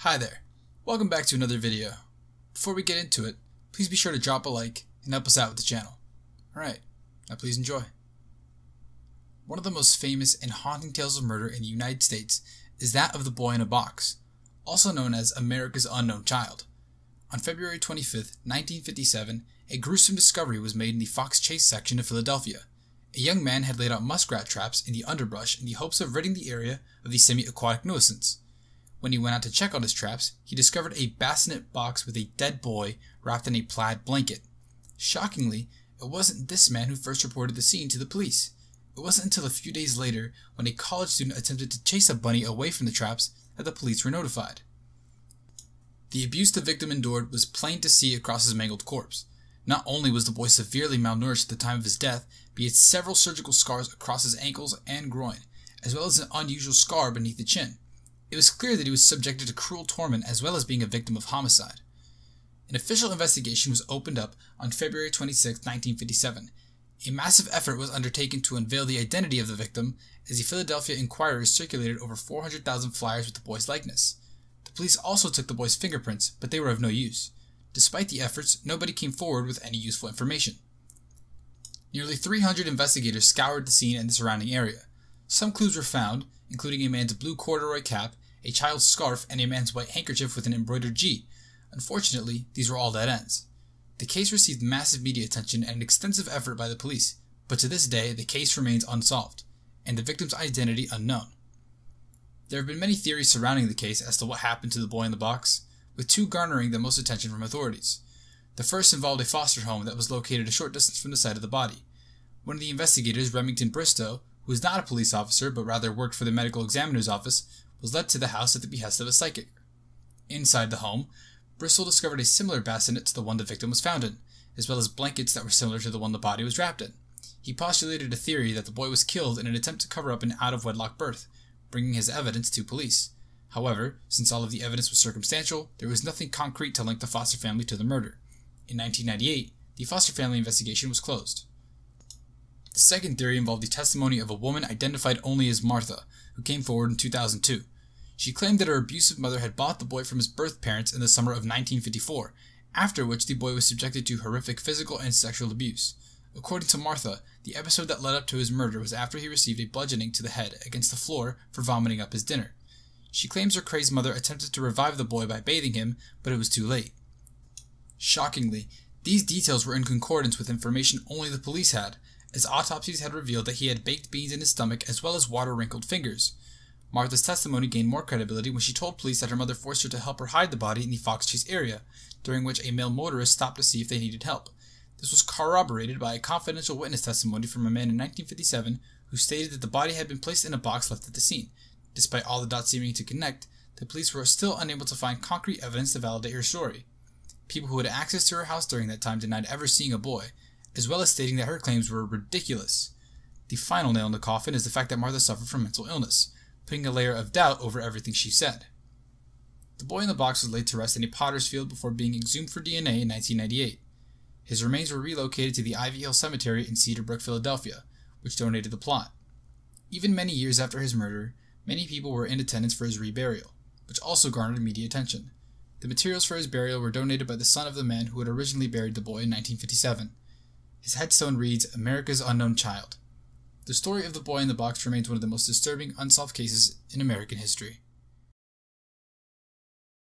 Hi there, welcome back to another video. Before we get into it, please be sure to drop a like and help us out with the channel. Alright, now please enjoy. One of the most famous and haunting tales of murder in the United States is that of the boy in a box, also known as America's Unknown Child. On February 25, 1957, a gruesome discovery was made in the Fox Chase section of Philadelphia. A young man had laid out muskrat traps in the underbrush in the hopes of ridding the area of the semiaquatic nuisance. When he went out to check on his traps, he discovered a bassinet box with a dead boy wrapped in a plaid blanket. Shockingly, it wasn't this man who first reported the scene to the police. It wasn't until a few days later, when a college student attempted to chase a bunny away from the traps, that the police were notified. The abuse the victim endured was plain to see across his mangled corpse. Not only was the boy severely malnourished at the time of his death, but he had several surgical scars across his ankles and groin, as well as an unusual scar beneath the chin. It was clear that he was subjected to cruel torment as well as being a victim of homicide. An official investigation was opened up on February 26, 1957. A massive effort was undertaken to unveil the identity of the victim, as the Philadelphia Inquirer circulated over 400,000 flyers with the boy's likeness. The police also took the boy's fingerprints, but they were of no use. Despite the efforts, nobody came forward with any useful information. Nearly 300 investigators scoured the scene and the surrounding area. Some clues were found, including a man's blue corduroy cap, a child's scarf, and a man's white handkerchief with an embroidered G. Unfortunately, these were all dead ends. The case received massive media attention and an extensive effort by the police, but to this day, the case remains unsolved, and the victim's identity unknown. There have been many theories surrounding the case as to what happened to the boy in the box, with two garnering the most attention from authorities. The first involved a foster home that was located a short distance from the site of the body. One of the investigators, Remington Bristow, who was not a police officer but rather worked for the medical examiner's office, was led to the house at the behest of a psychic. Inside the home, Bristow discovered a similar bassinet to the one the victim was found in, as well as blankets that were similar to the one the body was wrapped in. He postulated a theory that the boy was killed in an attempt to cover up an out-of-wedlock birth, bringing his evidence to police. However, since all of the evidence was circumstantial, there was nothing concrete to link the foster family to the murder. In 1998, the foster family investigation was closed. The second theory involved the testimony of a woman identified only as Martha, who came forward in 2002. She claimed that her abusive mother had bought the boy from his birth parents in the summer of 1954, after which the boy was subjected to horrific physical and sexual abuse. According to Martha, the episode that led up to his murder was after he received a bludgeoning to the head against the floor for vomiting up his dinner. She claims her crazed mother attempted to revive the boy by bathing him, but it was too late. Shockingly, these details were in concordance with information only the police had, as autopsies had revealed that he had baked beans in his stomach as well as water-wrinkled fingers. Martha's testimony gained more credibility when she told police that her mother forced her to help her hide the body in the Fox Chase area, during which a male motorist stopped to see if they needed help. This was corroborated by a confidential witness testimony from a man in 1957 who stated that the body had been placed in a box left at the scene. Despite all the dots seeming to connect, the police were still unable to find concrete evidence to validate her story. People who had access to her house during that time denied ever seeing a boy, as well as stating that her claims were ridiculous. The final nail in the coffin is the fact that Martha suffered from mental illness, putting a layer of doubt over everything she said. The boy in the box was laid to rest in a potter's field before being exhumed for DNA in 1998. His remains were relocated to the Ivy Hill Cemetery in Cedar Brook, Philadelphia, which donated the plot. Even many years after his murder, many people were in attendance for his reburial, which also garnered media attention. The materials for his burial were donated by the son of the man who had originally buried the boy in 1957. His headstone reads, "America's Unknown Child." The story of the boy in the box remains one of the most disturbing unsolved cases in American history.